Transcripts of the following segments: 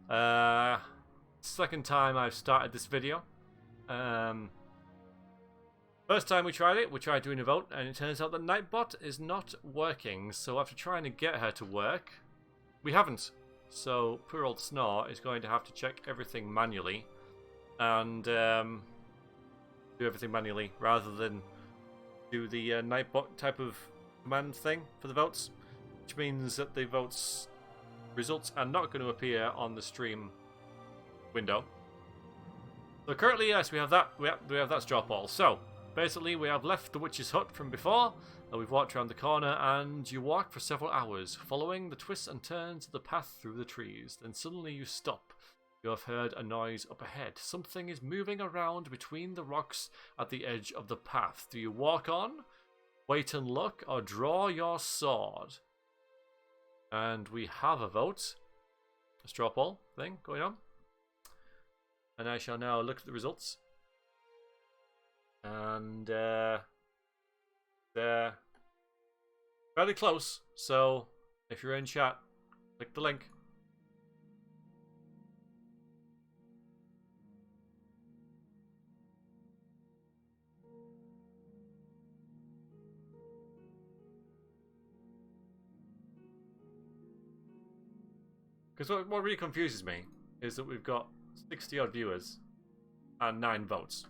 Second time I've started this video. First time we tried doing a vote, and it turns out that Nightbot is not working. So after trying to get her to work, we haven't. So poor old Snore is going to have to check everything manually, and do everything manually rather than do the Nightbot type of command thing for the votes, which means that the votes results are not going to appear on the stream window. So currently, yes, we have that. We have that straw poll. So basically, we have left the witch's hut from before, and we've walked around the corner, and you walk for several hours, following the twists and turns of the path through the trees. Then suddenly you stop. You have heard a noise up ahead. Something is moving around between the rocks at the edge of the path. Do you walk on, wait and look, or draw your sword? And we have a vote. A straw poll thing going on. And I shall now look at the results. And they're fairly close. So if you're in chat, click the link. Because what really confuses me is that we've got 60 odd viewers and 9 votes.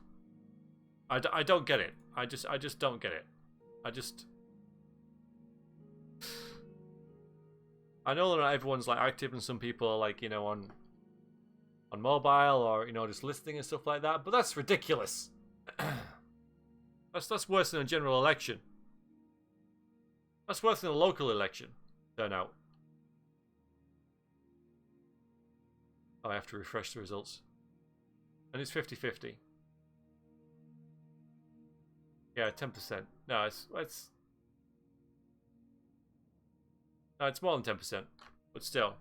I don't get it. I just don't get it. I know that not everyone's like active, and some people are like, you know, on mobile, or, you know, just listening and stuff like that, but that's ridiculous. That's worse than a general election. That's worse than a local election turnout. I have to refresh the results. And it's 50-50. Yeah, 10%. No, it's no, it's more than 10%, but still.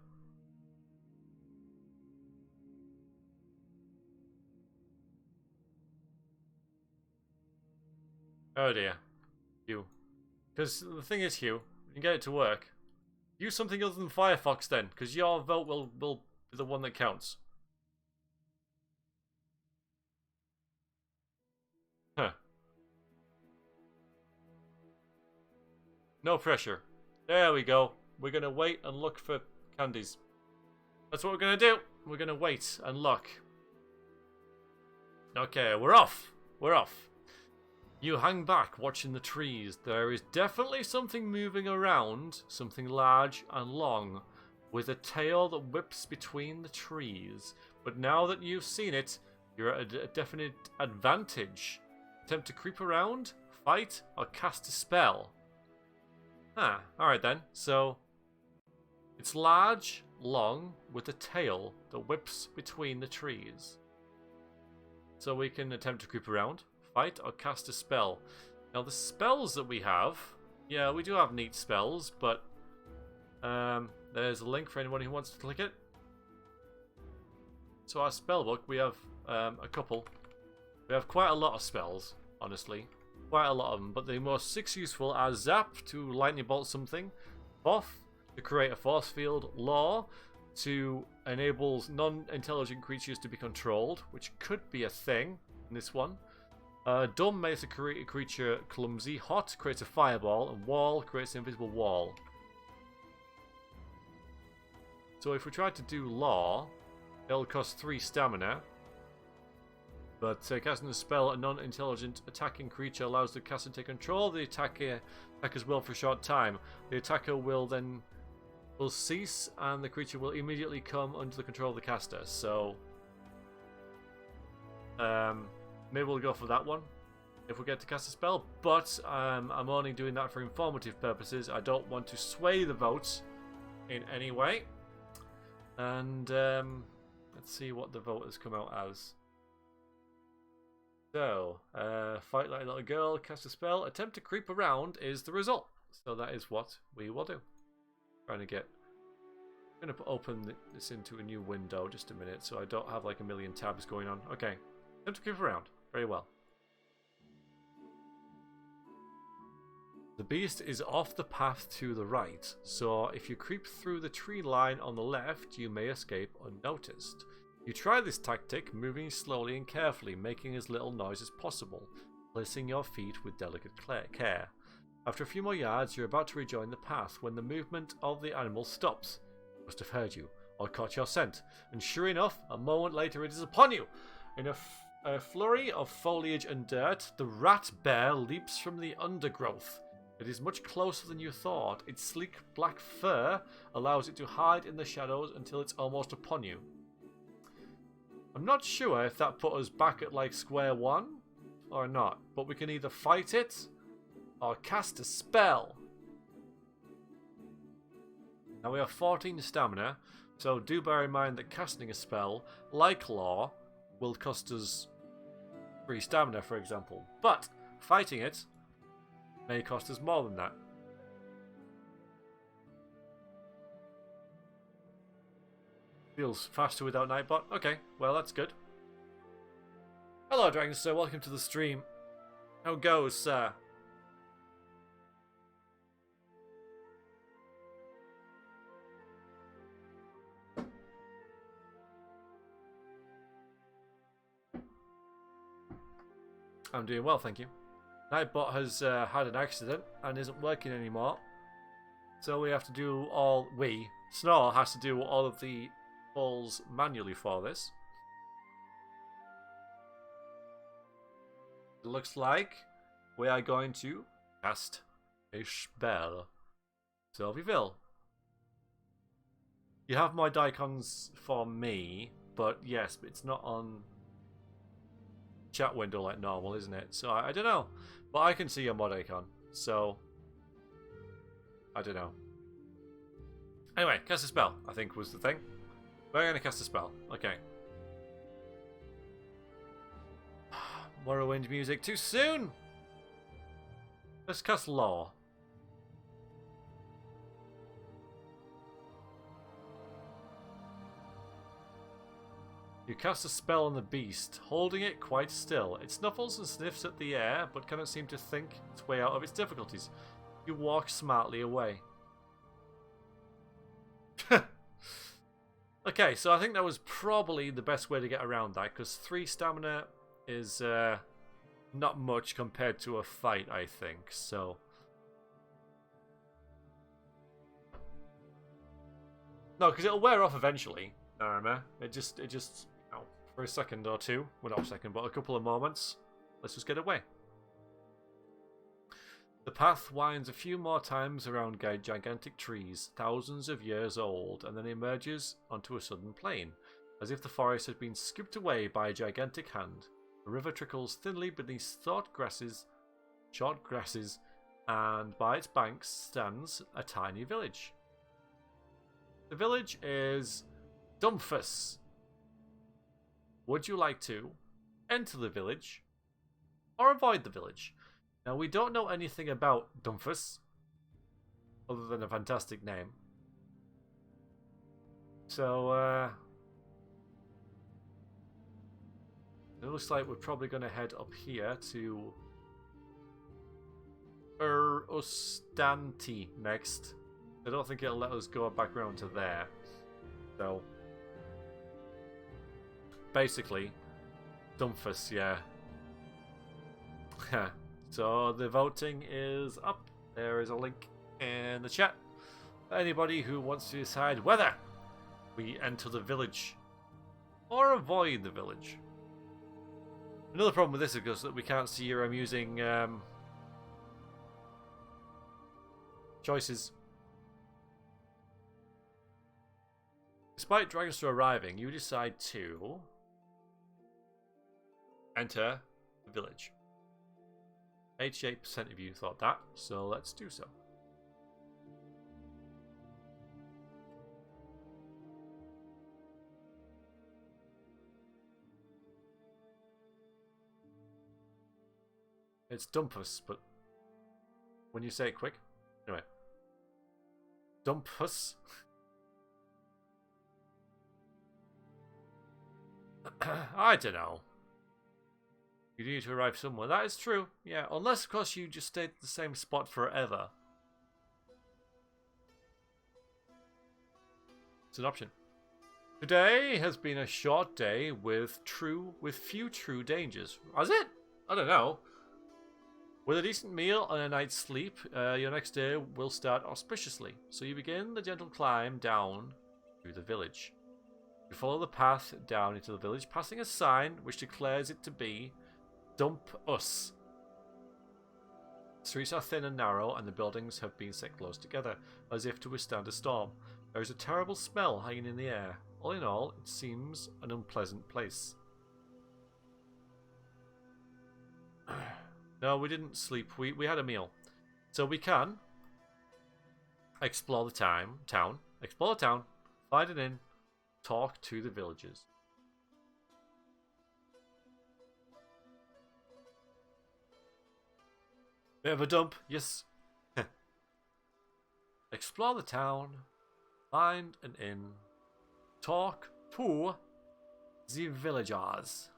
Oh dear. Hugh. Because the thing is, Hugh, you can get it to work. Use something other than Firefox then, because your vote will be the one that counts. Huh. No pressure. There we go. We're going to wait and look for candies. That's what we're going to do. We're going to wait and look. Okay, we're off. We're off. You hang back, watching the trees. There is definitely something moving around. Something large and long, with a tail that whips between the trees. But now that you've seen it, you're at a definite advantage. Attempt to creep around, fight, or cast a spell. Ah, alright then. So, it's large, long, with a tail that whips between the trees. So we can attempt to creep around, fight, or cast a spell. Now the spells that we have, yeah, we do have neat spells, but there's a link for anyone who wants to click it. So our spellbook, we have a couple. We have quite a lot of spells, honestly. Quite a lot of them, but the most 6 useful are Zap, to lightning bolt something, Boff, to create a force field, Law, to enable non-intelligent creatures to be controlled, which could be a thing in this one. Dumb makes a creature clumsy, Hot creates a fireball, and Wall creates an invisible wall. So if we try to do Law, it'll cost 3 stamina. But casting a spell, a non-intelligent attacking creature allows the caster to take control of the attacker's will for a short time. The attacker will cease, and the creature will immediately come under the control of the caster. So, maybe we'll go for that one if we get to cast a spell. But I'm only doing that for informative purposes. I don't want to sway the votes in any way. And let's see what the vote has come out as. So, fight like a little girl, cast a spell, attempt to creep around is the result. So that is what we will do. I'm going to open this into a new window just a minute so I don't have like a million tabs going on. Okay, 'Attempt to creep around'. Very well. 'Attempt to creep around'. Is the result. So that is what we will do. Trying to get. I'm going to open this into a new window just a minute so I don't have like a million tabs going on. Okay. 'Attempt to creep around'. Very well. 'Attempt to creep around'. Very well. The beast is off the path to the right, so if you creep through the tree line on the left, you may escape unnoticed. You try this tactic, moving slowly and carefully, making as little noise as possible, placing your feet with delicate care. After a few more yards, you're about to rejoin the path when the movement of the animal stops. It must have heard you, or caught your scent, and sure enough, a moment later it is upon you. In a flurry of foliage and dirt, the rat bear leaps from the undergrowth. It is much closer than you thought. Its sleek black fur allows it to hide in the shadows until it's almost upon you. I'm not sure if that put us back at like square one or not, but we can either fight it or cast a spell. Now we have 14 stamina, so do bear in mind that casting a spell, like Law, will cost us 3 stamina, for example. But fighting it may cost us more than that. Feels faster without Nightbot. Okay, well that's good. Hello Dragons, sir. Welcome to the stream. How goes, sir? I'm doing well, thank you. Nightbot has had an accident and isn't working anymore, so we have to do all. Snore has to do all of the calls manually for this. It looks like we are going to cast a spell. Sylvieville. You have more icons for me, but yes, it's not on chat window like normal, isn't it? So I don't know, but I can see your mod icon, so I don't know. Anyway, cast a spell, I think was the thing. We're going to cast a spell. Okay. Morrowind music too soon. Let's cast Law. You cast a spell on the beast, holding it quite still. It snuffles and sniffs at the air, but cannot seem to think its way out of its difficulties. You walk smartly away. Okay, so I think that was probably the best way to get around that, because 3 stamina is not much compared to a fight, I think. So no, because it'll wear off eventually. Narama. It just for a second or two, well not a second, but a couple of moments. Let's just get away. The path winds a few more times around gigantic trees, thousands of years old, and then emerges onto a sudden plain, as if the forest had been scooped away by a gigantic hand. A river trickles thinly beneath short grasses, and by its banks stands a tiny village. The village is Dhumpus. Would you like to enter the village or avoid the village? Now, we don't know anything about Dhumpus other than a fantastic name. So, it looks like we're probably going to head up here to Shamutanti next. I don't think it'll let us go back around to there. So, basically, Dhumpus, yeah. So the voting is up. There is a link in the chat. Anybody who wants to decide whether we enter the village or avoid the village. Another problem with this is that we can't see your amusing choices. Despite Dragonstone arriving, you decide to enter the village. 88% of you thought that, so let's do so. It's Dhumpus, but when you say it quick. Anyway. Dhumpus. I don't know. You need to arrive somewhere. That is true. Yeah, unless, of course, you just stayed at the same spot forever. It's an option. Today has been a short day with few true dangers. Has it? I don't know. With a decent meal and a night's sleep, your next day will start auspiciously. So you begin the gentle climb down through the village. You follow the path down into the village, passing a sign which declares it to be Dhumpus. The streets are thin and narrow, and the buildings have been set close together, as if to withstand a storm. There is a terrible smell hanging in the air. All in all, it seems an unpleasant place. No, we didn't sleep. We had a meal. So we can explore the town. Explore the town. Find an inn. Talk to the villagers. Bit of a dump, yes. Explore the town. Find an inn. Talk to the villagers.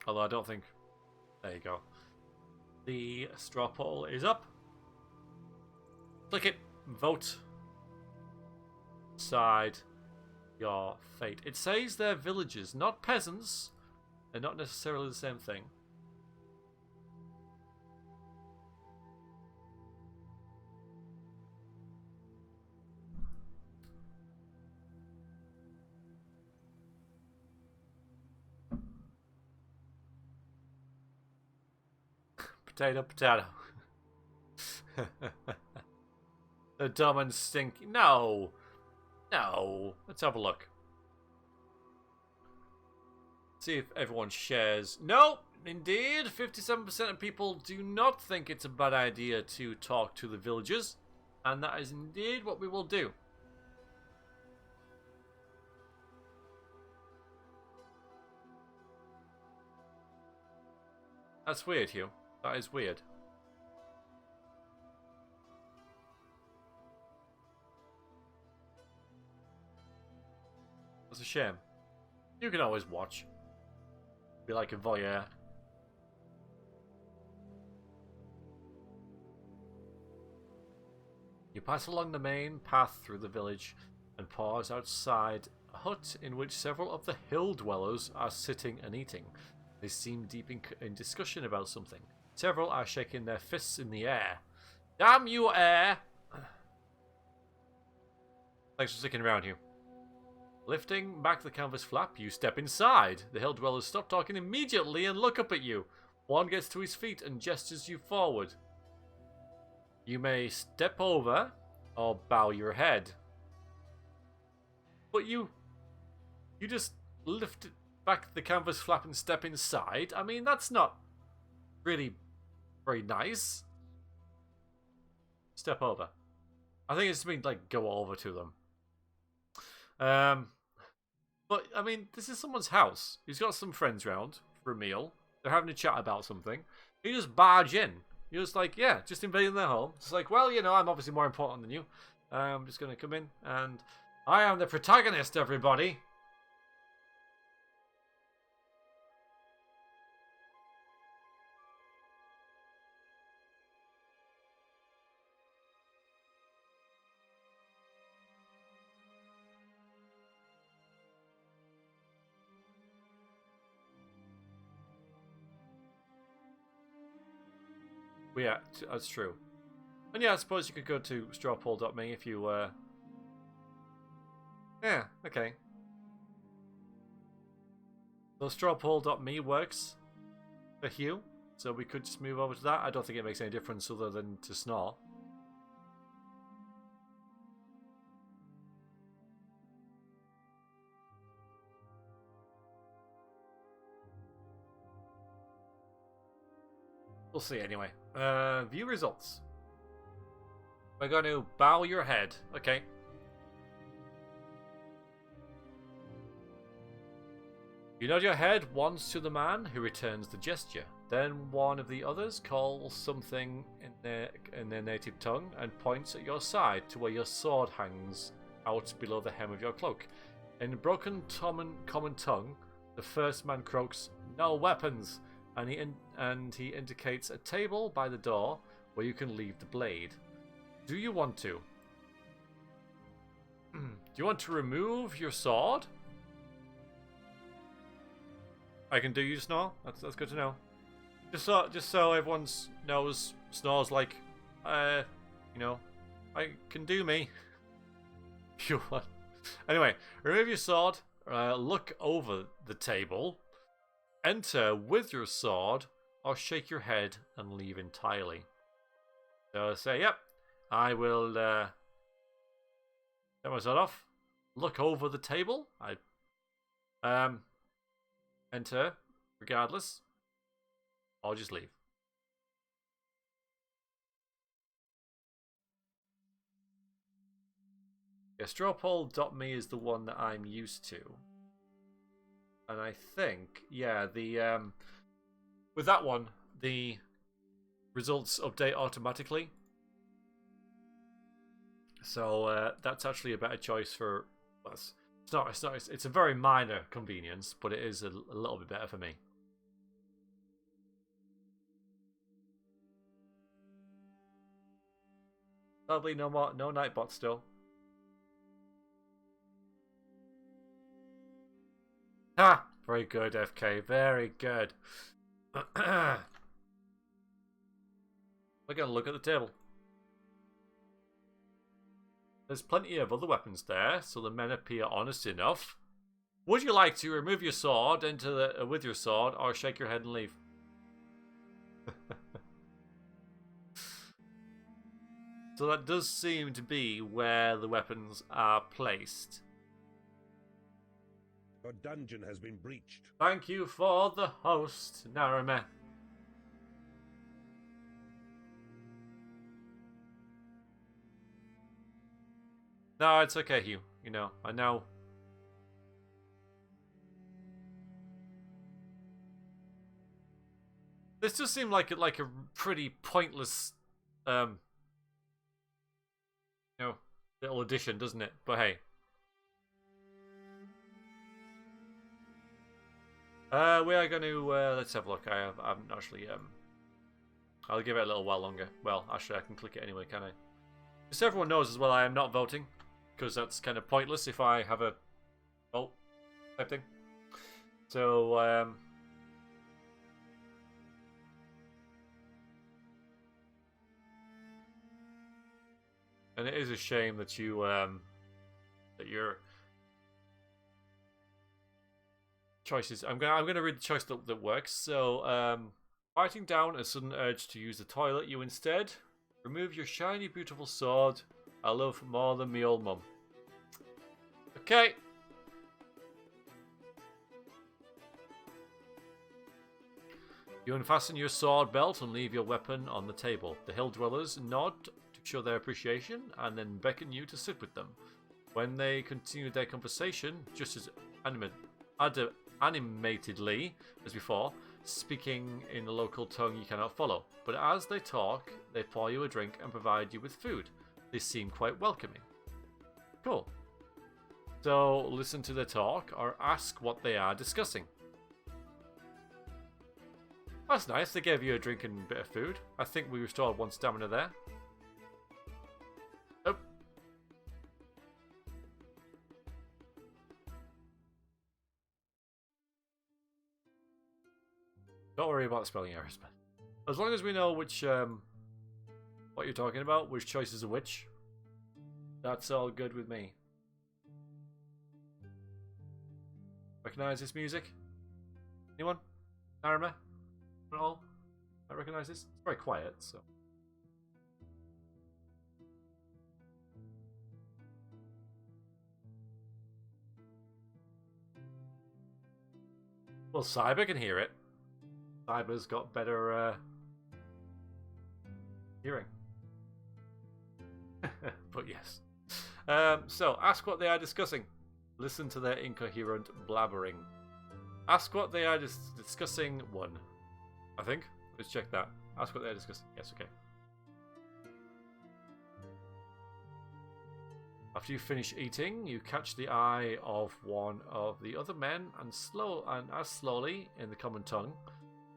Although I don't think... There you go. The straw poll is up. Click it. Vote. Decide your fate. It says they're villagers, not peasants. They're not necessarily the same thing. Potato, potato. The dumb and stinky. No. No. Let's have a look. See if everyone shares. No, indeed. 57% of people do not think it's a bad idea to talk to the villagers. And that is indeed what we will do. That's weird, Hugh. That is weird. That's a shame. You can always watch. Be like a voyeur. You pass along the main path through the village and pause outside a hut in which several of the hill dwellers are sitting and eating. They seem deep in discussion about something. Several are shaking their fists in the air. Damn you, air! Thanks for sticking around, Hugh. Lifting back the canvas flap, you step inside. The hill dwellers stop talking immediately and look up at you. One gets to his feet and gestures you forward. You may step over or bow your head. But you just lift back the canvas flap and step inside? I mean, that's not really very nice. Step over. I think it's mean like go over to them. But I mean, this is someone's house. He's got some friends round for a meal. They're having a chat about something. You just barge in. You're just like, yeah, just invading their home. It's like, well, you know, I'm obviously more important than you. I'm just going to come in and I am the protagonist, everybody. Yeah, that's true. And yeah, I suppose you could go to strawpoll.me if you, yeah, okay. So strawpoll.me works for Hugh, so we could just move over to that. I don't think it makes any difference other than to snore. We'll see anyway. View results. We're going to bow your head. Okay. You nod your head once to the man who returns the gesture. Then one of the others calls something in their native tongue and points at your side to where your sword hangs out below the hem of your cloak. In broken common tongue, The first man croaks, "No weapons," and he indicates a table by the door where you can leave the blade. Do you want to? Do you want to remove your sword? I can do you snore. That's good to know. Just so everyone knows, Snore's like, you know, I can do me. You want? Anyway, remove your sword. Look over the table. Enter with your sword, or shake your head and leave entirely. So say, yep, I will take my sword off. Look over the table. Enter, regardless, or just leave. Yeah, strawpoll.me is the one that I'm used to. And I think, yeah, the with that one, the results update automatically. So that's actually a better choice for us. It's a very minor convenience, but it is a little bit better for me. Sadly, no Nightbot still. Ha! Very good, FK. Very good. We're gonna look at the table. There's plenty of other weapons there, so the men appear honest enough. Would you like to remove your sword with your sword, or shake your head and leave? So that does seem to be where the weapons are placed. Your dungeon has been breached. Thank you for the host, Narame. No, it's okay, Hugh. You know, I know. This does seem like a pretty pointless, you know, little addition, doesn't it? But hey. We are going to let's have a look. I haven't actually I'll give it a little while longer. Well, actually, I can click it anyway, can I? Just so everyone knows as well, I am not voting, because that's kind of pointless if I have a vote type thing. So and it is a shame that you that your choices. I'm gonna read the choice that works. So fighting down a sudden urge to use the toilet, you instead remove your shiny, beautiful sword. I love more than me old mum. Okay. You unfasten your sword belt and leave your weapon on the table. The hill dwellers nod to show their appreciation and then beckon you to sit with them. When they continue their conversation, just as animatedly as before, speaking in a local tongue you cannot follow. But as they talk, they pour you a drink and provide you with food. They seem quite welcoming. Cool. So listen to their talk or ask what they are discussing. That's nice. They gave you a drink and a bit of food. I think we restored 1 stamina there. Oh. Don't worry about spelling errors, man. As long as we know which what you're talking about, which choices are which, that's all good with me. Recognize this music? Anyone? Narama? At all? I recognize this? It's very quiet, so. Well, Cyber can hear it. Cyber's got better hearing. But yes. So, ask what they are discussing. Listen to their incoherent blabbering. Ask what they are discussing. 1. I think. Let's check that. Ask what they're discussing. Yes, okay. After you finish eating, you catch the eye of one of the other men and ask slowly in the common tongue,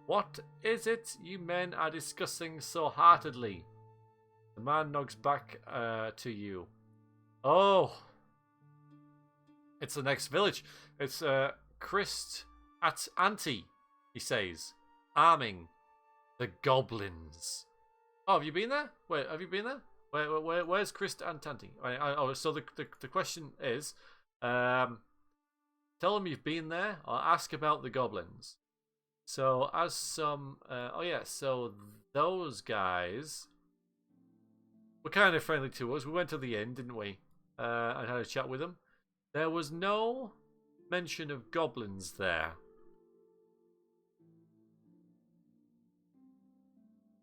"What is it you men are discussing so heartedly?" The man nods back to you. "Oh, it's the next village. It's Christ at Ante," he says, arming the goblins. Oh, have you been there? Wait, have you been there? Where's Christ and Ante? So the question is, tell them you've been there, or ask about the goblins. So as some, so those guys were kind of friendly to us. We went to the inn, didn't we? And had a chat with them. There was no mention of goblins there.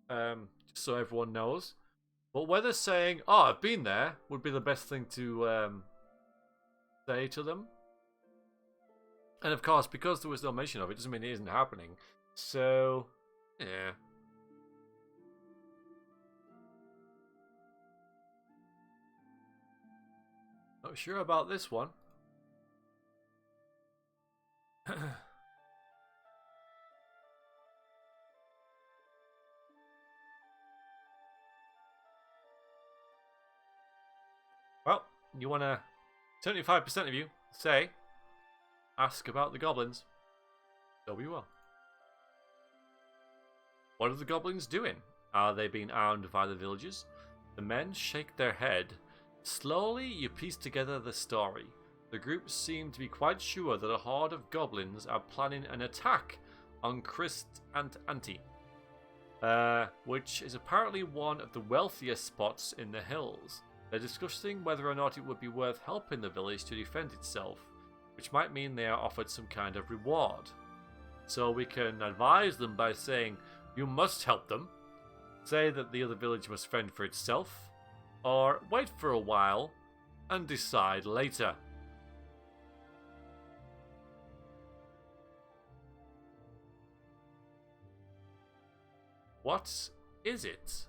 Just so everyone knows. But whether saying, "Oh, I've been there," would be the best thing to say to them. And of course, because there was no mention of it, doesn't mean it isn't happening. So, yeah. Not sure about this one. Well, you want to... 75% of you say, ask about the goblins. So we will. What are the goblins doing? Are they being armed by the villagers? The men shake their head. Slowly, you piece together the story. The group seem to be quite sure that a horde of goblins are planning an attack on Christ and Ante, which is apparently one of the wealthiest spots in the hills. They're discussing whether or not it would be worth helping the village to defend itself, which might mean they are offered some kind of reward. So we can advise them by saying, "You must help them," say that the other village must fend for itself, or wait for a while and decide later. What is it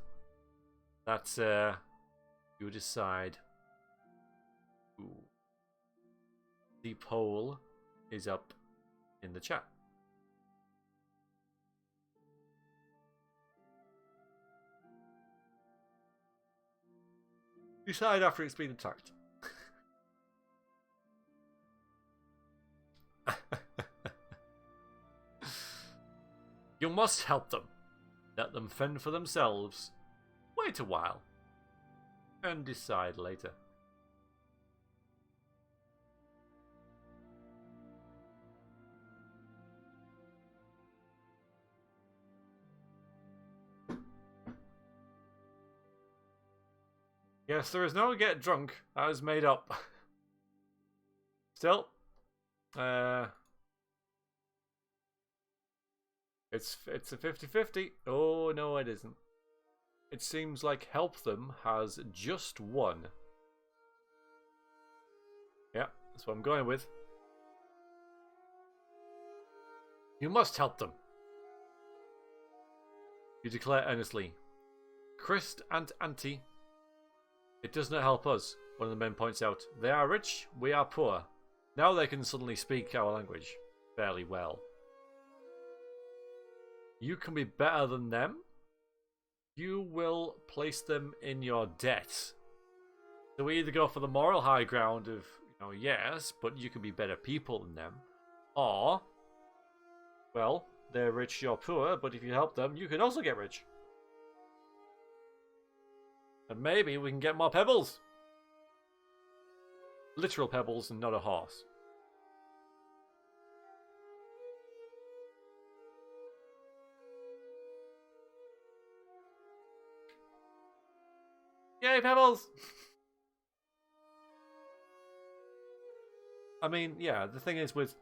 that you decide? Ooh. The poll is up in the chat. Decide after it's been attacked. You must help them. Let them fend for themselves. Wait a while. And decide later. Yes, there is no get drunk. That is made up. Still, it's a 50-50. Oh no, it isn't. It seems like help them has just won. Yeah, that's what I'm going with. You must help them. You declare earnestly. Christ and Ante. It does not help us, one of the men points out. They are rich, we are poor. Now they can suddenly speak our language fairly well. You can be better than them. You will place them in your debt. So we either go for the moral high ground of, yes, but you can be better people than them. Or, well, they're rich, you're poor, but if you help them, you can also get rich. And maybe we can get more pebbles. Literal pebbles and not a horse. Yay, pebbles! I mean, yeah, the thing is with...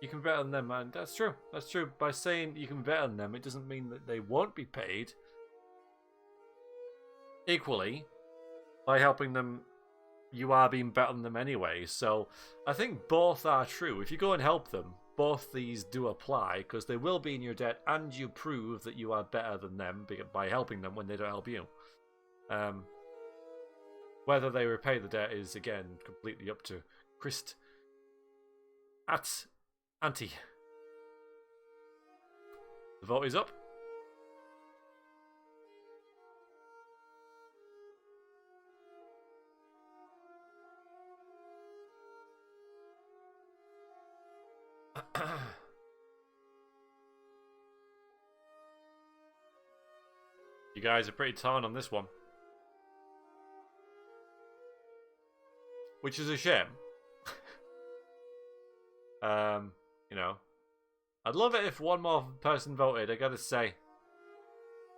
You can be better than them, man. That's true. That's true. By saying you can be better than them, it doesn't mean that they won't be paid. Equally, by helping them, you are being better than them anyway. So I think both are true. If you go and help them, both these do apply, because they will be in your debt, and you prove that you are better than them by helping them when they don't help you. Whether they repay the debt is, again, completely up to Christ at Auntie. The vote is up. You guys are pretty torn on this one. Which is a shame. You know. I'd love it if one more person voted, I gotta say.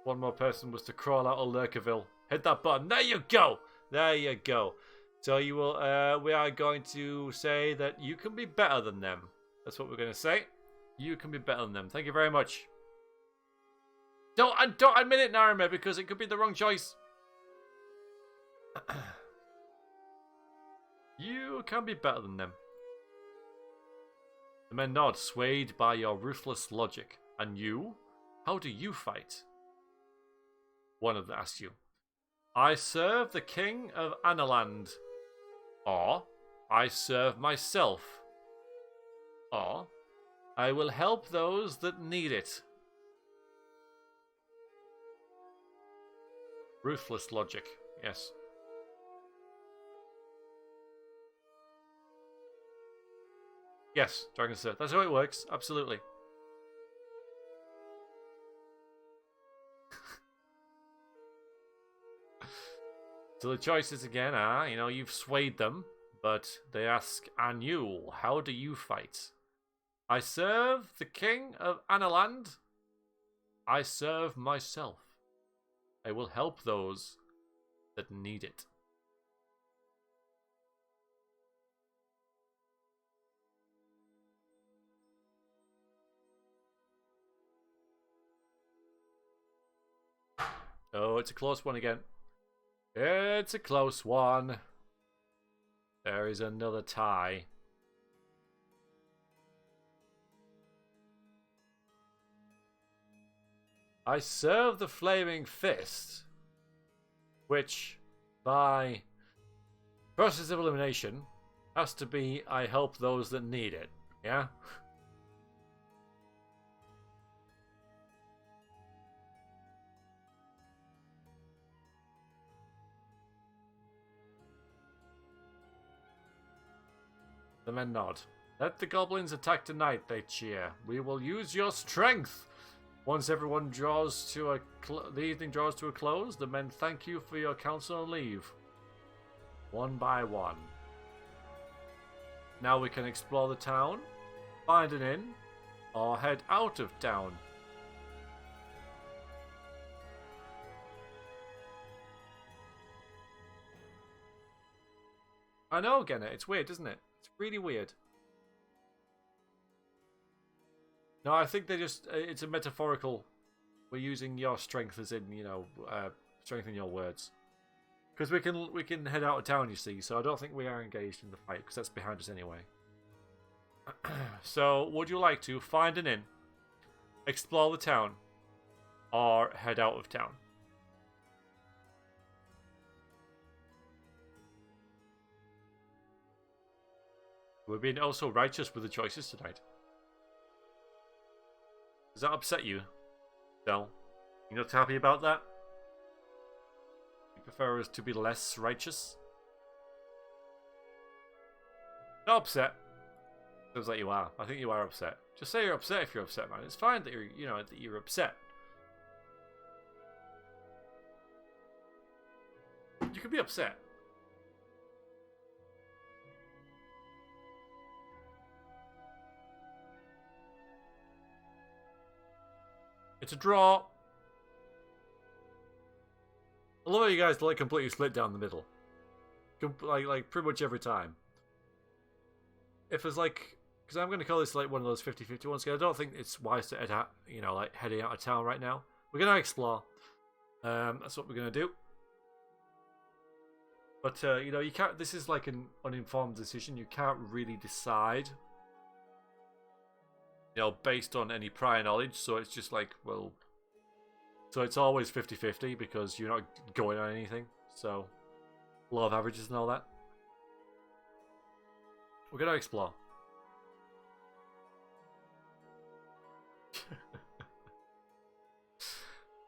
One more person was to crawl out of Lurkerville. Hit that button. There you go! There you go. So you will we are going to say that you can be better than them. That's what we're gonna say. You can be better than them. Thank you very much. Don't admit it, Narime, because it could be the wrong choice. You can be better than them. The men nod, swayed by your ruthless logic. And you? How do you fight? One of them asks you. I serve the king of Analand. Or, I serve myself. Or, I will help those that need it. Ruthless logic, yes. Yes, Dragon Sir. That's how it works, absolutely. So the choices again are, you know, you've swayed them, but they ask, and you, how do you fight? I serve the king of Analand. I serve myself. I will help those that need it. Oh, it's a close one again. It's a close one. There is another tie. I serve the Flaming Fist, which, by process of elimination, has to be I help those that need it. Yeah? The men nod. Let the goblins attack tonight, they cheer. We will use your strength. Once everyone draws to the evening draws to a close, the men thank you for your counsel and leave. One by one. Now we can explore the town, find an inn, or head out of town. I know, Gennet, it's weird, isn't it? It's really weird. No, I think they just, it's a metaphorical, we're using your strength as in, you know, strengthen your words. Because we can head out of town, you see, so I don't think we are engaged in the fight, because that's behind us anyway. So, would you like to find an inn, explore the town, or head out of town? We're being also righteous with the choices tonight. Does that upset you, Del? You're not happy about that? You prefer us to be less righteous? Not upset. Feels like you are. I think you are upset. Just say you're upset if you're upset, man. It's fine that you're, you know, that you're upset. You can be upset. It's a draw. I love how you guys like completely split down the middle. Like pretty much every time. If it's like, because I'm going to call this like one of those 50-50 ones. Because I don't think it's wise to head out, you know, like heading out of town right now. We're going to explore. That's what we're going to do. But you know, you can't. This is like an uninformed decision. You can't really decide. You know, based on any prior knowledge, so it's just like, well, so it's always 50-50 because you're not going on anything, so law of averages and all that. We're going to explore.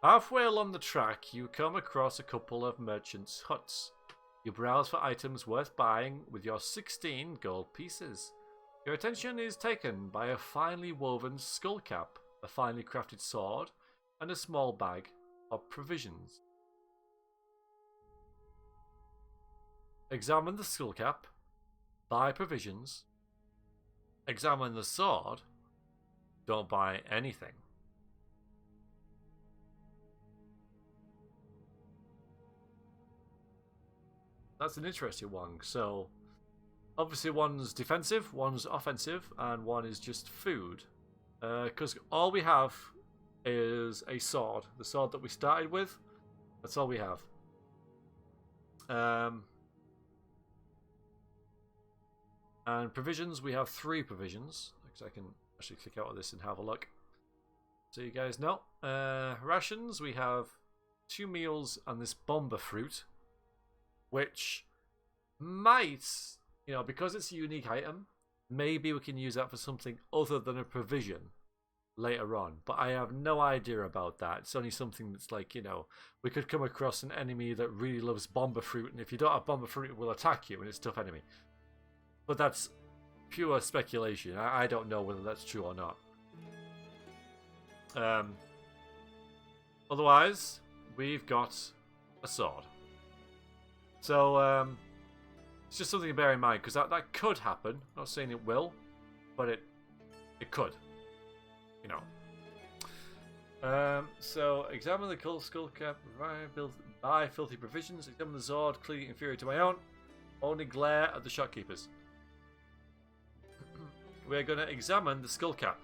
Halfway along the track, you come across a couple of merchants' huts. You browse for items worth buying with your 16 gold pieces. Your attention is taken by a finely woven skull cap, a finely crafted sword, and a small bag of provisions. Examine the skull cap, buy provisions, examine the sword, don't buy anything. That's an interesting one. So, obviously one's defensive, one's offensive, and one is just food. Because all we have is a sword. The sword that we started with, that's all we have. And provisions, we have 3 provisions. Because I can actually click out of this and have a look. So you guys know. Rations, we have 2 meals and this bomber fruit. Which might, you know, because it's a unique item, maybe we can use that for something other than a provision later on. But I have no idea about that. It's only something that's like, you know, we could come across an enemy that really loves bomber fruit, and if you don't have bomber fruit, it will attack you, and it's a tough enemy. But that's pure speculation. I don't know whether that's true or not. Otherwise, we've got a sword. So, it's just something to bear in mind, because that could happen. I'm not saying it will, but it could. You know. So, examine the skull cap, buy filthy provisions, examine the sword, clearly inferior to my own. Only glare at the shopkeepers. We're going to examine the skull cap.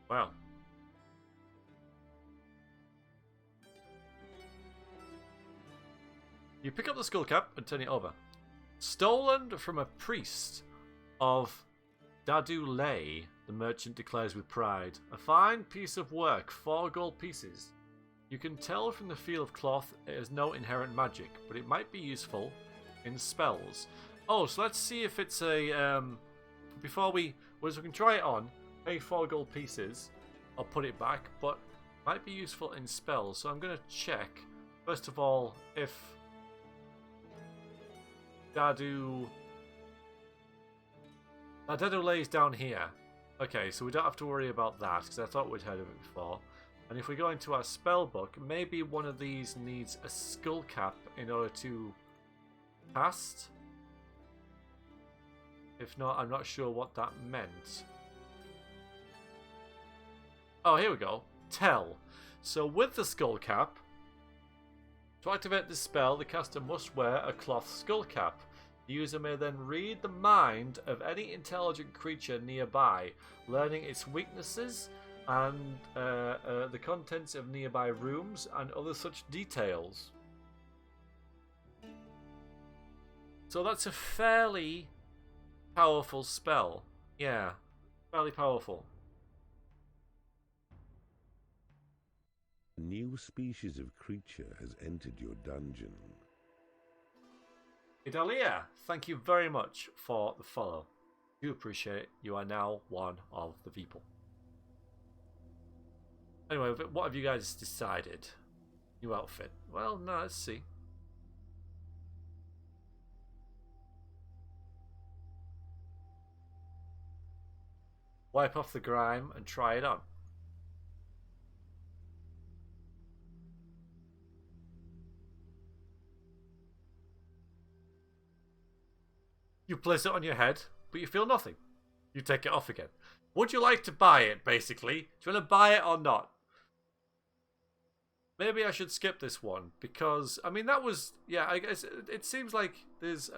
Wow. You pick up the skull cap and turn it over. Stolen from a priest of Dadu Lay, the merchant declares with pride. A fine piece of work, 4 gold pieces. You can tell from the feel of cloth it has no inherent magic, but it might be useful in spells. Oh, so let's see if it's a... before we can try it on, pay 4 gold pieces, I'll put it back, but it might be useful in spells. So I'm going to check, first of all, if... Dadu lays down here. Okay, so we don't have to worry about that, because I thought we'd heard of it before. And if we go into our spell book, maybe one of these needs a skull cap in order to cast. If not, I'm not sure what that meant. Oh, here we go. Tell. So with the skull cap, to activate this spell, the caster must wear a cloth skull cap. The user may then read the mind of any intelligent creature nearby, learning its weaknesses and the contents of nearby rooms and other such details. So that's a fairly powerful spell. Yeah, fairly powerful. A new species of creature has entered your dungeon. Idalia, thank you very much for the follow. Do appreciate it. You are now one of the people. Anyway, what have you guys decided? New outfit. Well, no, let's see. Wipe off the grime and try it on. You place it on your head, but you feel nothing. You take it off again. Would you like to buy it, basically? Do you want to buy it or not? Maybe I should skip this one, because, I mean, that was... Yeah, I guess it seems like there's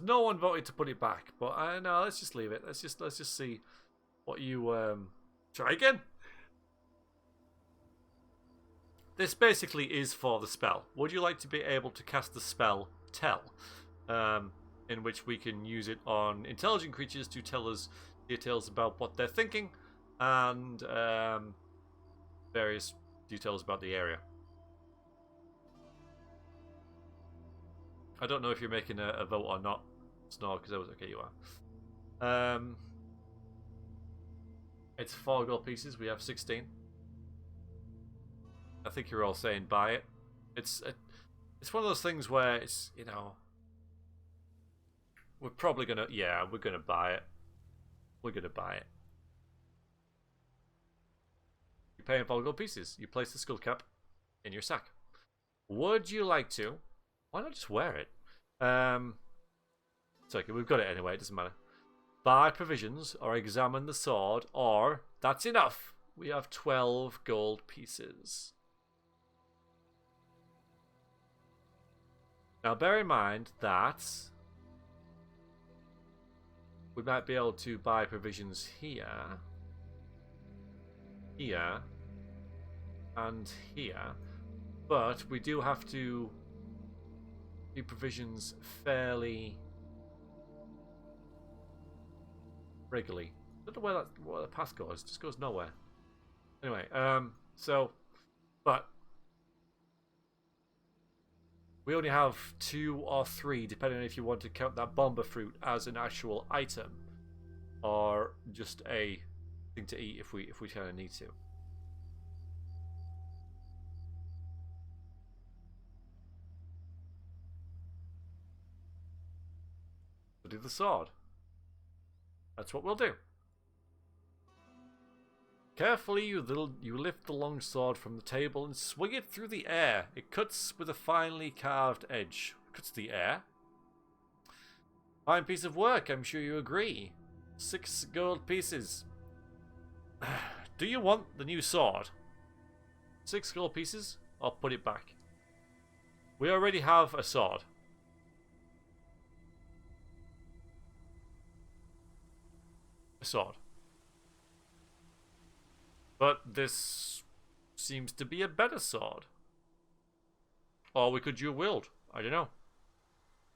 no one voted to put it back, but no, let's just leave it. Let's just see what you... Try again. This basically is for the spell. Would you like to be able to cast the spell Tell? In which we can use it on intelligent creatures to tell us details about what they're thinking and various details about the area. I don't know if you're making a vote or not, Snore, because I was okay. You are. It's 4 gold pieces. We have 16. I think you're all saying buy it. It's one of those things where it's, you know, we're probably gonna, yeah, we're gonna buy it. We're gonna buy it. You're paying 4 gold pieces. You place the skull cap in your sack. Would you like to? Why not just wear it? It's okay. We've got it anyway. It doesn't matter. Buy provisions or examine the sword, or that's enough. We have 12 gold pieces. Now bear in mind that we might be able to buy provisions here, here, and here, but we do have to do provisions fairly regularly. I don't know where the path goes. It just goes nowhere. Anyway, but we only have 2 or 3, depending on if you want to count that bomber fruit as an actual item, or just a thing to eat if we kind of need to. We'll do the sword. That's what we'll do. Carefully, you lift the long sword from the table and swing it through the air. It cuts with a finely carved edge. Cuts the air. Fine piece of work, I'm sure you agree. 6 gold pieces. Do you want the new sword? 6 gold pieces? Or put it back. We already have a sword. Sword. But this seems to be a better sword. Or we could dual wield. I don't know.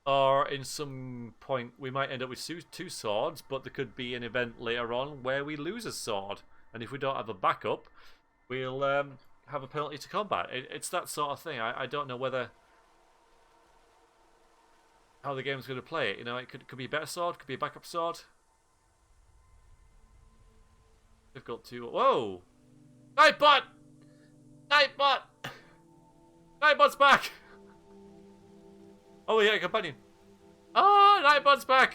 Or in some point we might end up with 2 swords, but there could be an event later on where we lose a sword. And if we don't have a backup, we'll have a penalty to combat. It's that sort of thing. I don't know how the game's going to play it. You know, it could be a better sword, could be a backup sword. Difficult to... Whoa! Nightbot! Nightbot! Nightbot's back! Oh, yeah, companion. Oh, Nightbot's back!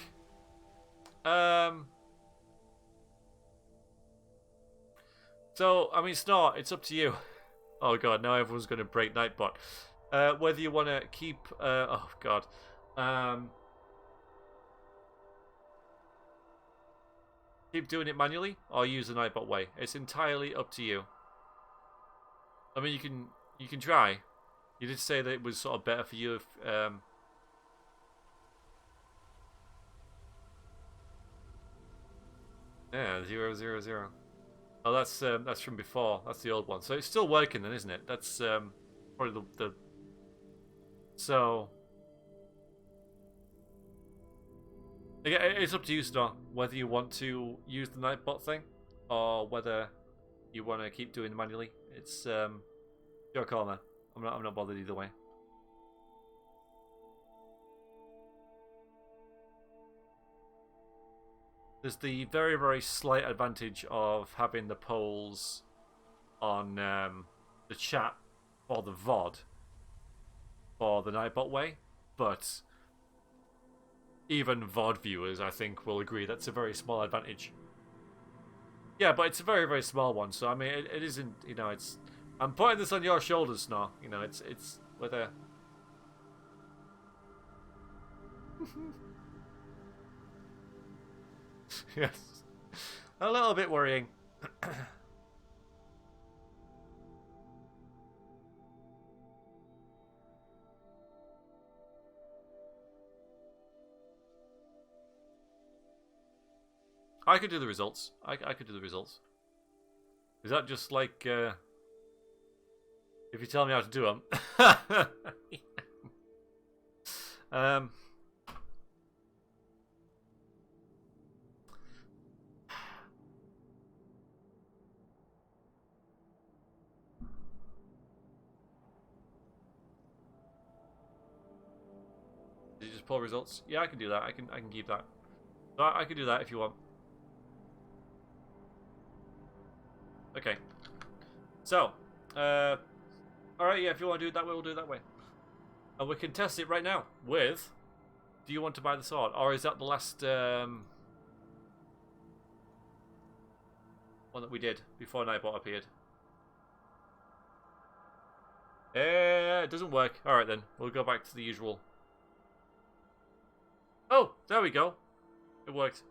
So, I mean, Snort, it's up to you. Oh, God, now everyone's going to break Nightbot. Whether you want to keep... oh, God. Keep doing it manually or use the Nightbot way. It's entirely up to you. I mean, you can try. You did say that it was sort of better for you if yeah, 000. Oh, that's from before. That's the old one. So it's still working then, isn't it? That's probably the so again, it's up to you, Star, whether you want to use the Nightbot thing or whether you want to keep doing it manually. It's your call, man. I'm not bothered either way. There's the very, very slight advantage of having the polls on the chat for the VOD for the Nightbot way, but even VOD viewers, I think, will agree that's a very small advantage. Yeah, but it's a very, very small one, so I mean, it isn't, you know, it's... I'm putting this on your shoulders now, you know, it's whether... Yes. A little bit worrying. I could do the results. I could do the results. Is that just like if you tell me how to do them? poor results. Yeah, I can do that. I can keep that. I can do that if you want. Okay. So, alright, yeah, if you want to do it that way, we'll do it that way. And we can test it right now with, do you want to buy the sword? Or is that the last one that we did before Nightbot appeared? It doesn't work. Alright then, we'll go back to the usual. Oh, there we go. It worked.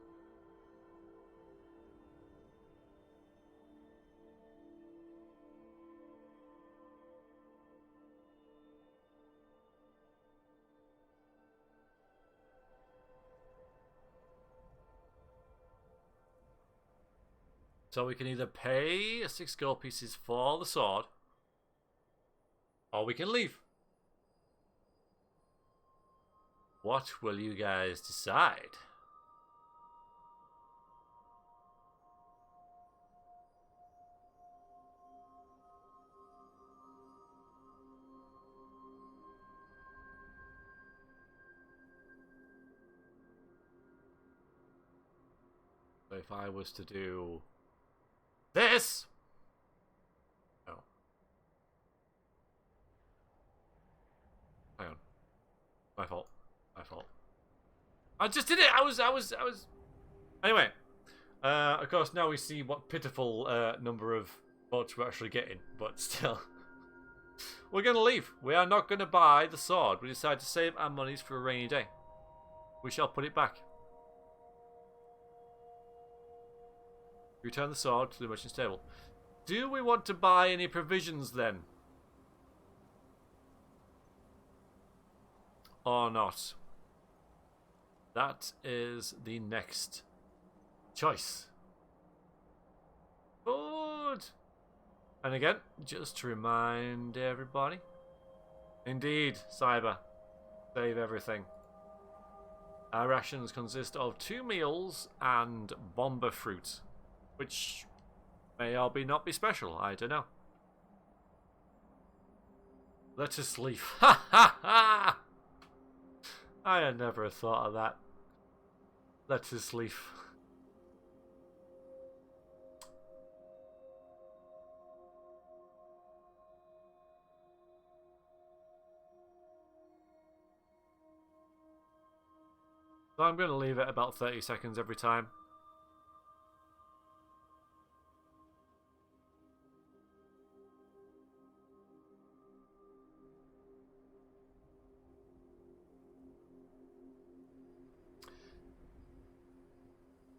So we can either pay 6 gold pieces for the sword, or we can leave. What will you guys decide? So if I was to do this, oh, hang on, my fault. I just did it. I was. Anyway, of course, now we see what pitiful number of votes we're actually getting, but still, we're gonna leave. We are not gonna buy the sword. We decided to save our monies for a rainy day. We shall put it back. Return the sword to the merchant's table. Do we want to buy any provisions then? Or not? That is the next choice. Good. And again, just to remind everybody. Indeed, Cyber. Save everything. Our rations consist of 2 meals and bomber fruit. Which may or may not be special, I don't know. Let us leave. Ha ha ha! I had never thought of that. Let us leave. So I'm going to leave it about 30 seconds every time.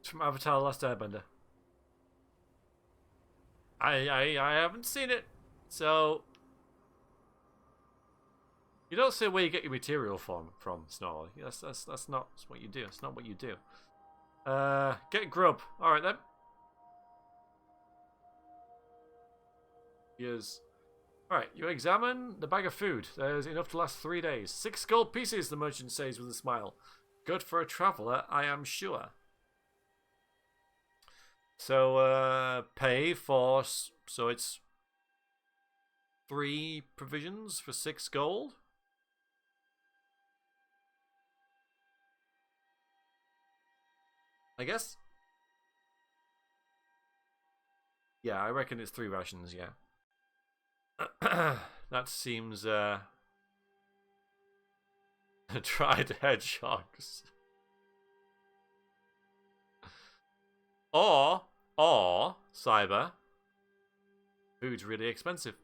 From Avatar: The Last Airbender. I haven't seen it, so you don't say where you get your material from Snorri. That's not what you do. It's not what you do. Get grub. All right then. Yes. All right. You examine the bag of food. There's enough to last 3 days. 6 gold pieces. The merchant says with a smile. Good for a traveller, I am sure. So, pay for, so it's 3 provisions for 6 gold. I guess? Yeah, I reckon it's 3 rations, yeah. That seems, dried hedgehogs. Or, Cyber, food's really expensive.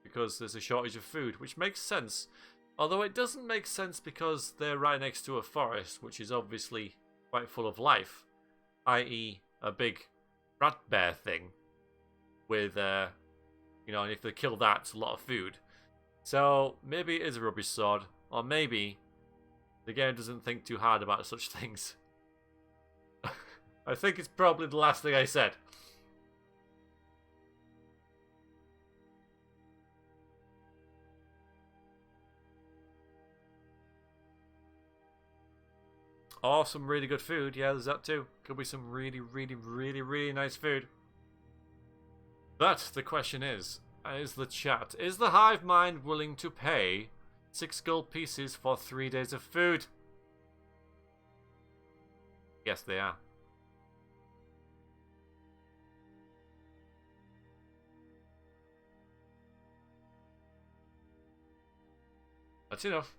Because there's a shortage of food, which makes sense. Although it doesn't make sense because they're right next to a forest, which is obviously quite full of life. I.e. a big rat bear thing. With, you know, and if they kill that, it's a lot of food. So, maybe it is a rubbish sword. Or maybe the game doesn't think too hard about such things. I think it's probably the last thing I said. Or some really good food. Yeah, there's that too. Could be some really, really, really, really nice food. But the question is the chat, is the hive mind willing to pay 6 gold pieces for 3 days of food. Yes, they are. That's enough.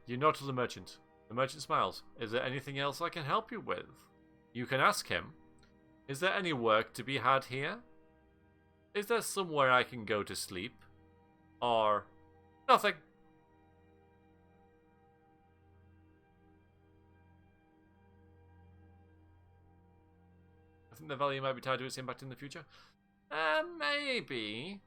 You nod to the merchant. The merchant smiles. Is there anything else I can help you with? You can ask him. Is there any work to be had here? Is there somewhere I can go to sleep? Or nothing? I think the value might be tied to its impact in the future. Maybe.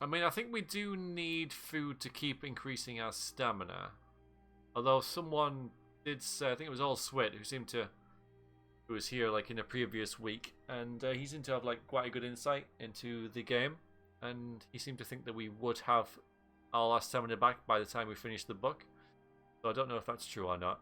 I mean, I think we do need food to keep increasing our stamina. Although someone did say, I think it was All Sweat, who was here like in a previous week, and he seemed to have like quite a good insight into the game, and he seemed to think that we would have all our stamina back by the time we finish the book. So I don't know if that's true or not.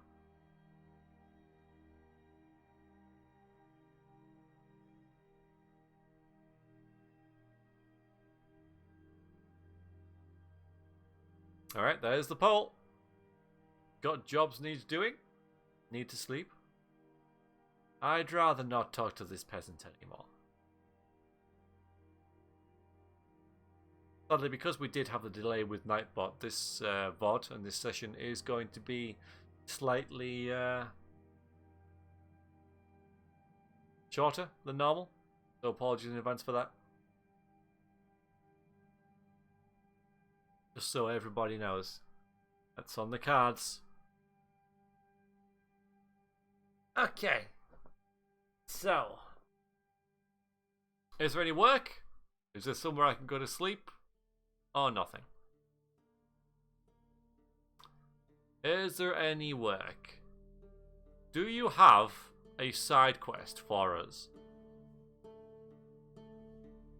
Alright, there's the poll. Got jobs needs doing? Need to sleep? I'd rather not talk to this peasant anymore. Sadly, because we did have the delay with Nightbot, this VOD and this session is going to be slightly shorter than normal. So apologies in advance for that. Just so everybody knows. That's on the cards. Okay. So. Is there any work? Is there somewhere I can go to sleep? Or nothing? Is there any work? Do you have a side quest for us?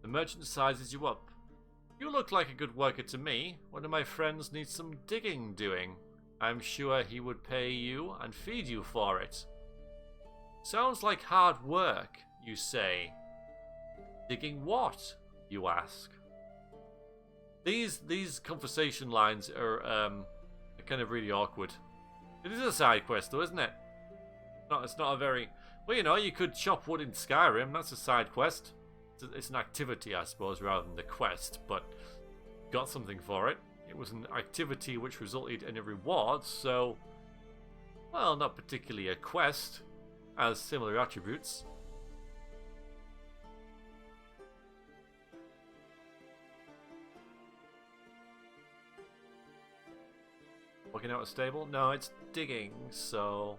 The merchant sizes you up. You look like a good worker to me. One of my friends needs some digging doing. I'm sure he would pay you and feed you for it. Sounds like hard work, you say. Digging what? You ask. These conversation lines are kind of really awkward. It is a side quest though, isn't it? It's not a very... Well, you know, you could chop wood in Skyrim. That's a side quest. It's an activity, I suppose, rather than the quest, but got something for it. It was an activity which resulted in a reward, so, well, not particularly a quest, as similar attributes. Working out a stable? No, it's digging, so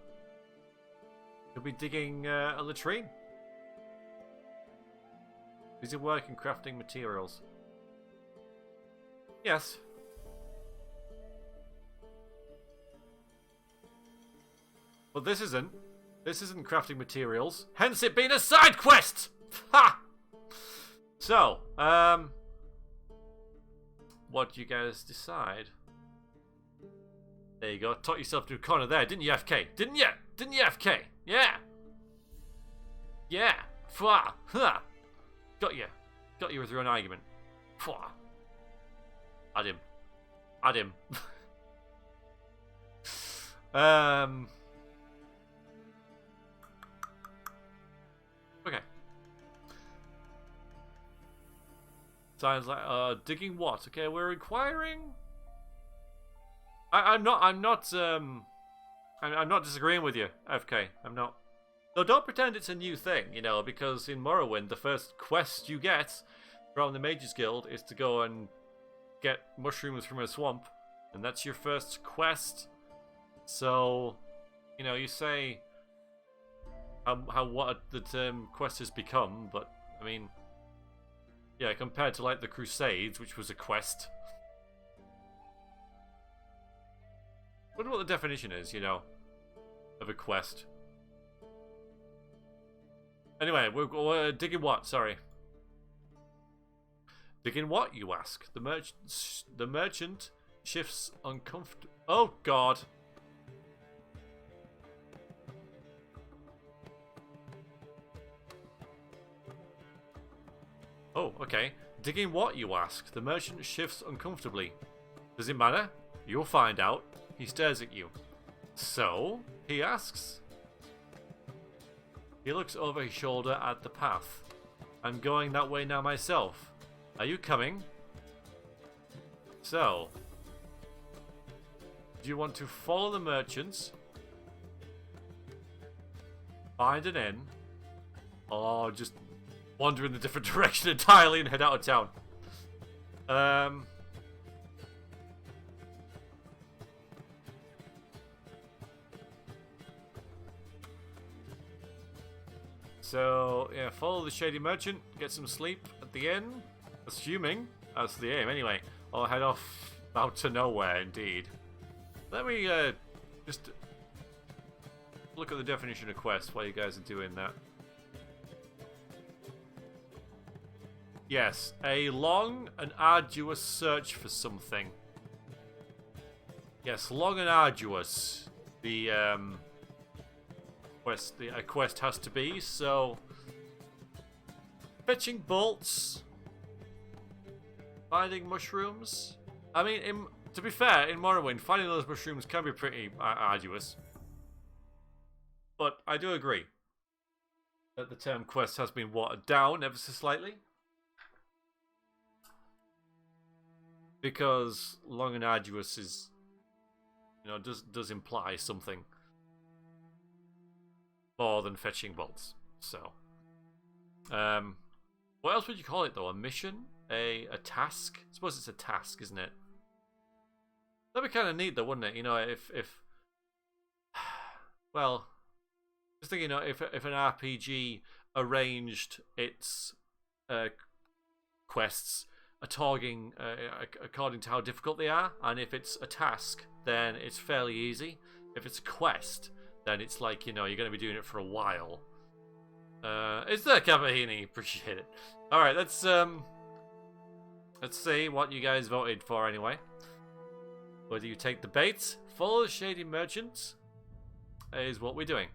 could be digging a latrine. Busy work in crafting materials. Yes. But this isn't. This isn't crafting materials. Hence it being a side quest! Ha! So, what do you guys decide? There you go. Taught yourself to a corner there, didn't you, FK? Didn't you? Didn't you, FK? Yeah. Yeah. Fwa. Ha. Got you. Got you with your own argument. Fwa. Had him. Had him. Okay. Sounds like digging what? Okay, we're inquiring. I'm not disagreeing with you, FK. I'm not. Though don't pretend it's a new thing, you know, because in Morrowind the first quest you get from the Mages Guild is to go and get mushrooms from a swamp, and that's your first quest. So, you know, you say what the term quest has become, but I mean, yeah, compared to like the Crusades, which was a quest. I wonder what the definition is, you know, of a quest. Anyway, we're digging what? Sorry. Digging what, you ask? The merchant shifts uncomfortable. Oh God. Oh, okay. Digging what, you ask? The merchant shifts uncomfortably. Does it matter? You'll find out. He stares at you. So? He asks. He looks over his shoulder at the path. I'm going that way now myself. Are you coming? So, do you want to follow the merchants, find an inn, or just wander in a different direction entirely and head out of town? So, yeah, follow the shady merchant, get some sleep at the inn, assuming that's the aim anyway, or head off out to nowhere indeed. Let me just look at the definition of quest while you guys are doing that. Yes, a long and arduous search for something. Yes, long and arduous. The quest has to be, so fetching bolts, finding mushrooms. I mean, to be fair, in Morrowind, finding those mushrooms can be pretty arduous. But I do agree that the term quest has been watered down ever so slightly. Because long and arduous is, does imply something more than fetching bolts. So, what else would you call it though? A mission? A task? I suppose it's a task, isn't it? That'd be kind of neat though, wouldn't it? If well, just thinking, if an RPG arranged its quests according to how difficult they are, and if it's a task, then it's fairly easy. If it's a quest, then it's like, you're going to be doing it for a while. Is there, Cavahini? Appreciate it. Alright, let's see what you guys voted for anyway. Whether you take the bait, follow the shady merchants, is what we're doing.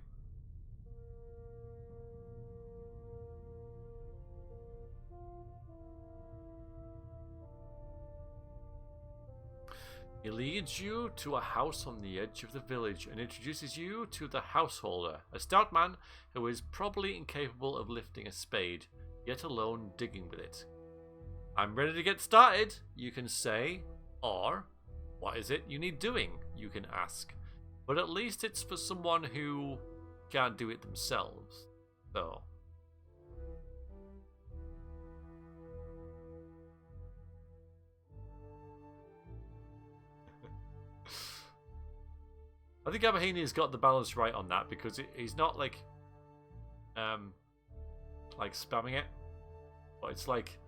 He leads you to a house on the edge of the village and introduces you to the householder, a stout man who is probably incapable of lifting a spade, yet alone digging with it. I'm ready to get started, you can say, or what is it you need doing, you can ask. But at least it's for someone who can't do it themselves. So, I think Abahini's got the balance right on that, because he's not like spamming it, but it's like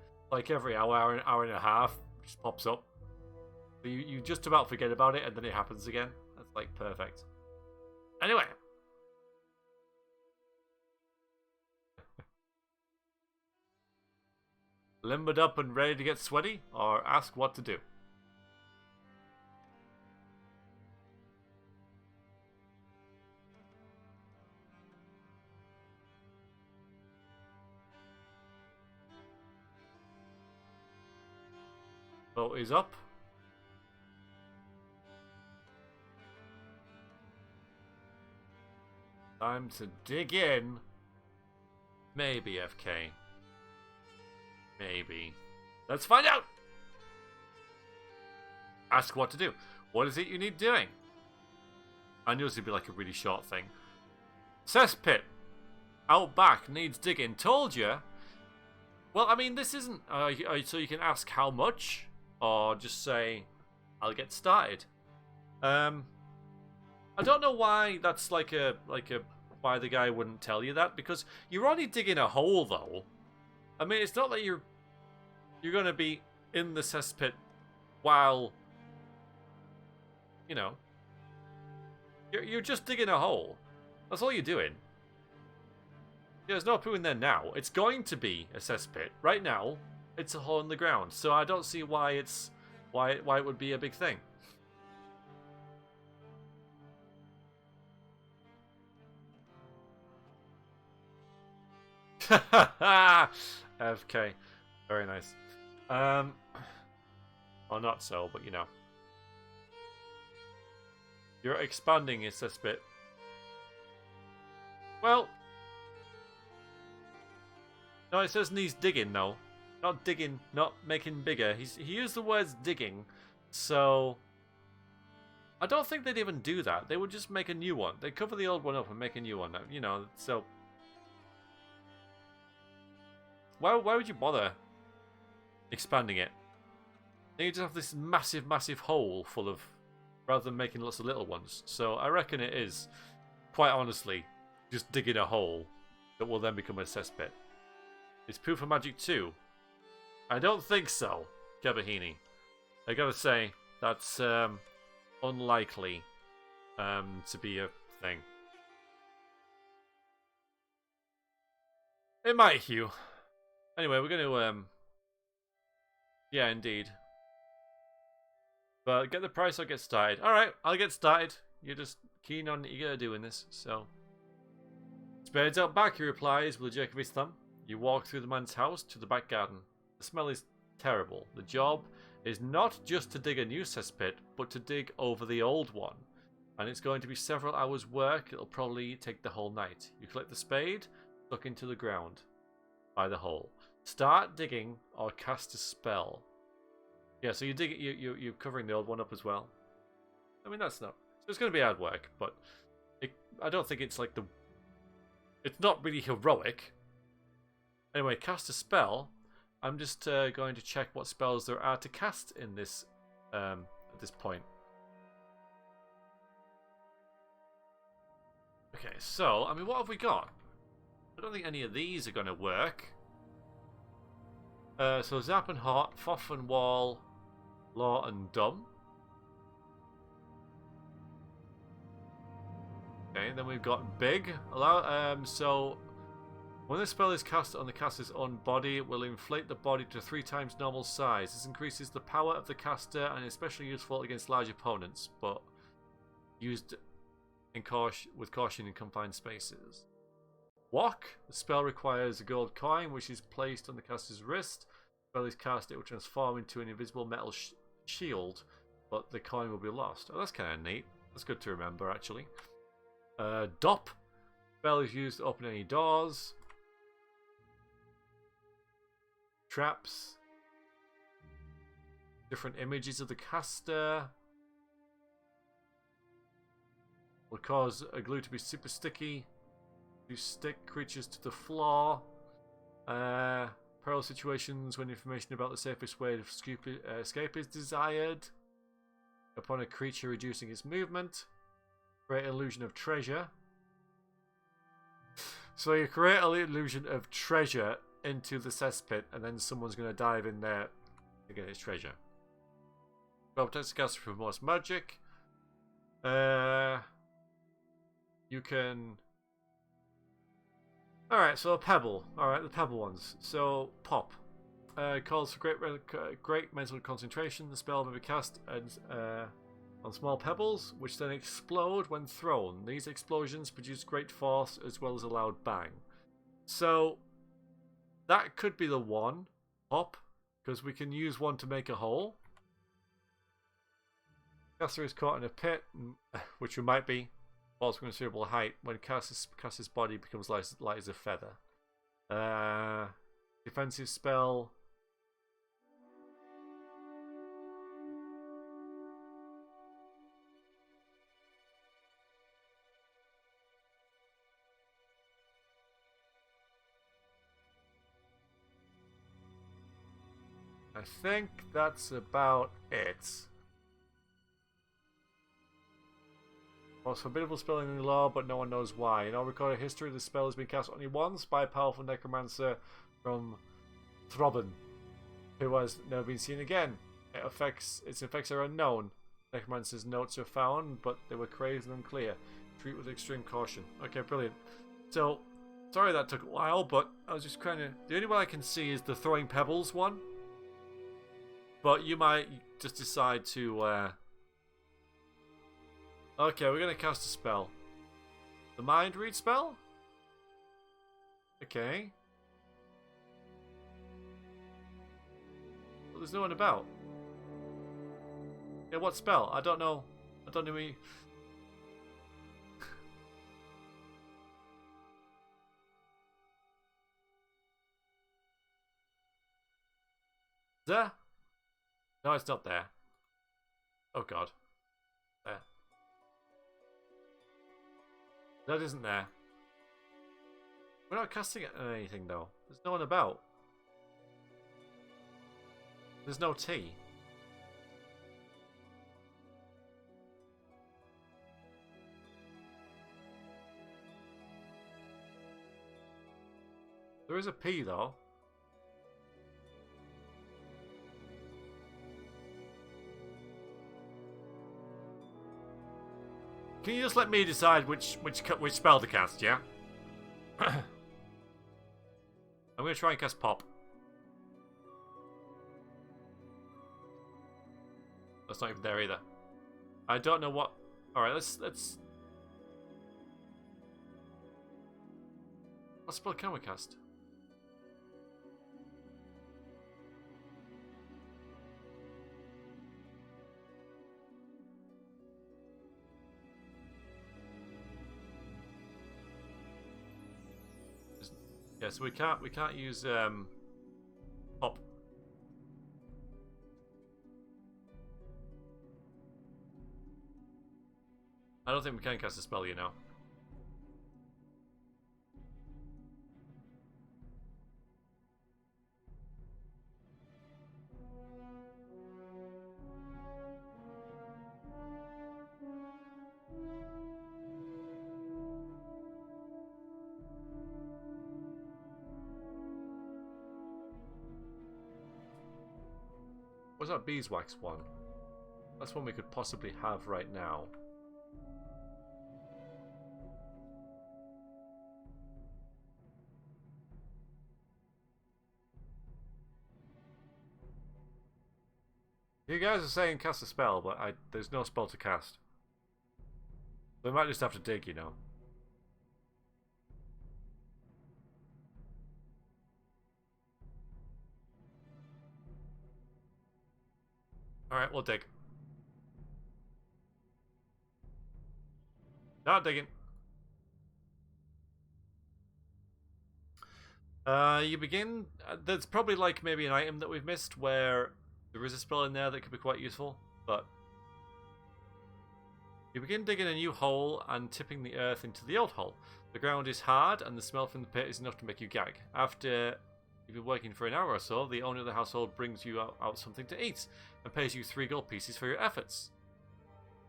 every hour and a half just pops up. So you just about forget about it and then it happens again. That's like perfect. Anyway. Limbered up and ready to get sweaty, or ask what to do. Vote is up. Time to dig in. Maybe FK. Maybe. Let's find out! Ask what to do. What is it you need doing? I knew this would be like a really short thing. Cesspit. Out back. Needs digging. Told you. Well, I mean, this isn't... so you can ask how much? Or just say, I'll get started. I don't know why that's why the guy wouldn't tell you that, because you're only digging a hole though. I mean, it's not that you're going to be in the cesspit while, you're just digging a hole. That's all you're doing. There's no poo in there now. It's going to be a cesspit. Right now, it's a hole in the ground. So I don't see why it would be a big thing. FK. Very nice. Well, not so, but you know. You're expanding his cesspit. Well, no, it says needs digging though. Not digging, not making bigger. He used the words digging, so I don't think they'd even do that. They would just make a new one. They'd cover the old one up and make a new one. You know, so why would you bother expanding it? Then you just have this massive, massive hole full of, rather than making lots of little ones. So I reckon it is, quite honestly, just digging a hole that will then become a cesspit. Is Poof a magic too? I don't think so, Gabahini. I gotta say, that's unlikely to be a thing. It might, Hugh. Anyway, we're gonna yeah, indeed. But get the price or get started. Alright, I'll get started. You're just keen on eager doing this, so. Spades out back, he replies with a jerk of his thumb. You walk through the man's house to the back garden. The smell is terrible. The job is not just to dig a new cesspit, but to dig over the old one. And it's going to be several hours work. It'll probably take the whole night. You collect the spade, look into the ground by the hole. Start digging or cast a spell. Yeah, so you dig it, you're covering the old one up as well. I mean, that's not. So it's going to be hard work, but I don't think it's like the. It's not really heroic. Anyway, cast a spell. I'm just going to check what spells there are to cast in this at this point. Okay, so I mean, what have we got? I don't think any of these are going to work. So Zap and Hot, Foff and Wall, Law and Dumb. Okay, then we've got Big. So when the spell is cast on the caster's own body, it will inflate the body to 3 times normal size. This increases the power of the caster and is especially useful against large opponents, but used in with caution in confined spaces. Walk. The spell requires a gold coin, which is placed on the caster's wrist. The spell is cast, it will transform into an invisible metal shield, but the coin will be lost. Oh, that's kind of neat. That's good to remember, actually. Dop. Spell is used to open any doors. Traps. Different images of the caster. Will cause a glue to be super sticky. To stick creatures to the floor. Peril situations when information about the safest way of escape is desired. Upon a creature reducing its movement. Create an illusion of treasure. So you create an illusion of treasure into the cesspit, and then someone's going to dive in there to get his treasure. Well, protects the caster from most magic. You can. Alright, so a pebble. Alright, the pebble ones. So, Pop. Calls for great mental concentration. The spell may be cast on small pebbles, which then explode when thrown. These explosions produce great force as well as a loud bang. So, that could be the one, Pop, because we can use one to make a hole. Caster is caught in a pit, which we might be. Falls from considerable height. When caster's body becomes light as a feather. Defensive spell. I think that's about it. Most formidable spell in the law, but no one knows why. In all recorded history, the spell has been cast only once by a powerful necromancer from Throbbin, who has never been seen again. Its effects are unknown. Necromancer's notes are found, but they were crazed and unclear. Treat with extreme caution. Okay, brilliant. So, sorry that took a while, but I was just kind of... The only one I can see is the throwing pebbles one. But you might just decide to... Okay, we're going to cast a spell. The Mind Read spell? Okay. there's no one about. Yeah, what spell? I don't know. I don't know me. There? No, it's not there. Oh god. There. That isn't there. We're not casting it on anything though. There's no one about. There's no tea. There is a P though. Can you just let me decide which spell to cast, yeah? I'm gonna try and cast Pop. That's not even there either. I don't know what. All right, let's. What spell can we cast? Yeah, so we can't use Pop. I don't think we can cast a spell, you know. What's that beeswax one? That's one we could possibly have right now. You guys are saying cast a spell, but there's no spell to cast. We might just have to dig, you know. Alright, we'll dig. Not digging. You begin... there's probably like maybe an item that we've missed where there is a spell in there that could be quite useful, but... You begin digging a new hole and tipping the earth into the old hole. The ground is hard and the smell from the pit is enough to make you gag. After you've been working for an hour or so, the owner of the household brings you out something to eat and pays you 3 gold pieces for your efforts.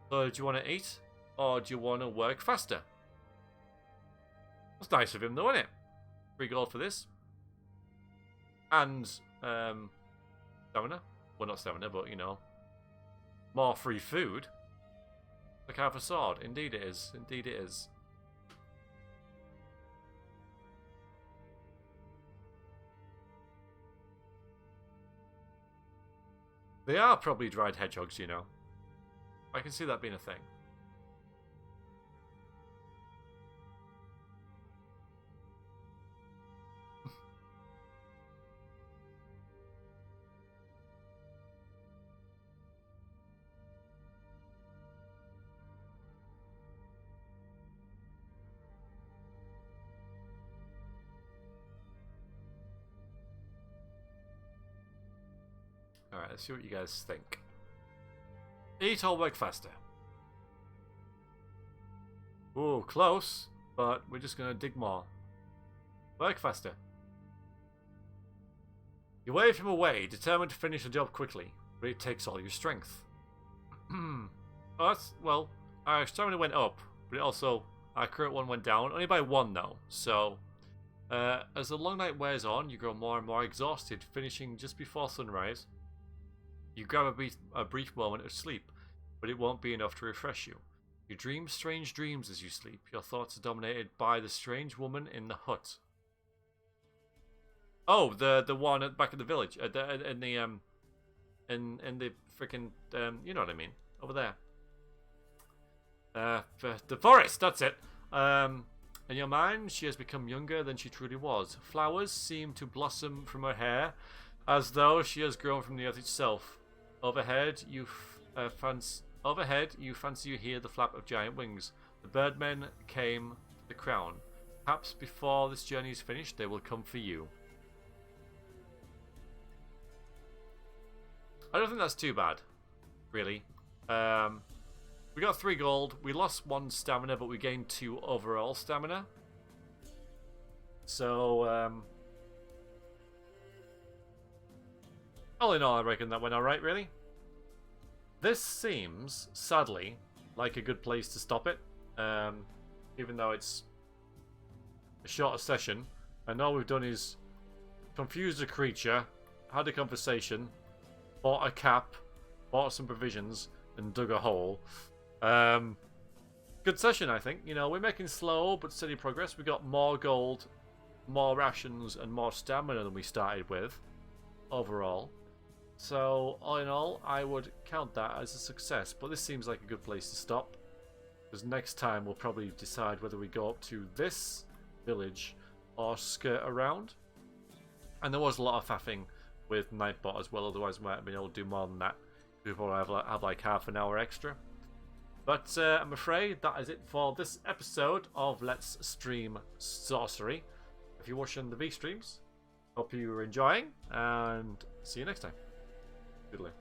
So do you want to eat or do you want to work faster? That's nice of him though, isn't it? 3 gold for this. And stamina. Well, not stamina, but you know, more free food. Like half a sword. Indeed it is. Indeed it is. They are probably dried hedgehogs, you know. I can see that being a thing. Alright, let's see what you guys think. Eat or work faster? Ooh, close, but we're just gonna dig more. Work faster. You wave him away, determined to finish the job quickly, but it takes all your strength. Oh, that's, well, our stamina went up, but it also, our current one went down, only by 1 though, so... as the long night wears on, you grow more and more exhausted, finishing just before sunrise. You grab a brief moment of sleep, but it won't be enough to refresh you. You dream strange dreams as you sleep. Your thoughts are dominated by the strange woman in the hut. Oh, the one at the back of the village, in the freaking you know what I mean, over there. The forest. That's it. In your mind, she has become younger than she truly was. Flowers seem to blossom from her hair as though she has grown from the earth itself. Overhead, you fancy you hear the flap of giant wings. The birdmen came for the crown. Perhaps before this journey is finished, they will come for you. I don't think that's too bad, really. We got 3 gold. We lost 1 stamina, but we gained 2 overall stamina. So, all in all, I reckon that went alright, really. This seems, sadly, like a good place to stop it. Even though it's a shorter session. And all we've done is confused a creature, had a conversation, bought a cap, bought some provisions, and dug a hole. Good session, I think. You know, we're making slow but steady progress. We got more gold, more rations, and more stamina than we started with overall. So, all in all, I would count that as a success. But this seems like a good place to stop. Because next time we'll probably decide whether we go up to this village or skirt around. And there was a lot of faffing with Nightbot as well. Otherwise, we might have been able to do more than that. Before I have like half an hour extra. But I'm afraid that is it for this episode of Let's Stream Sorcery. If you're watching the V streams, hope you are enjoying, and see you next time. Goodbye.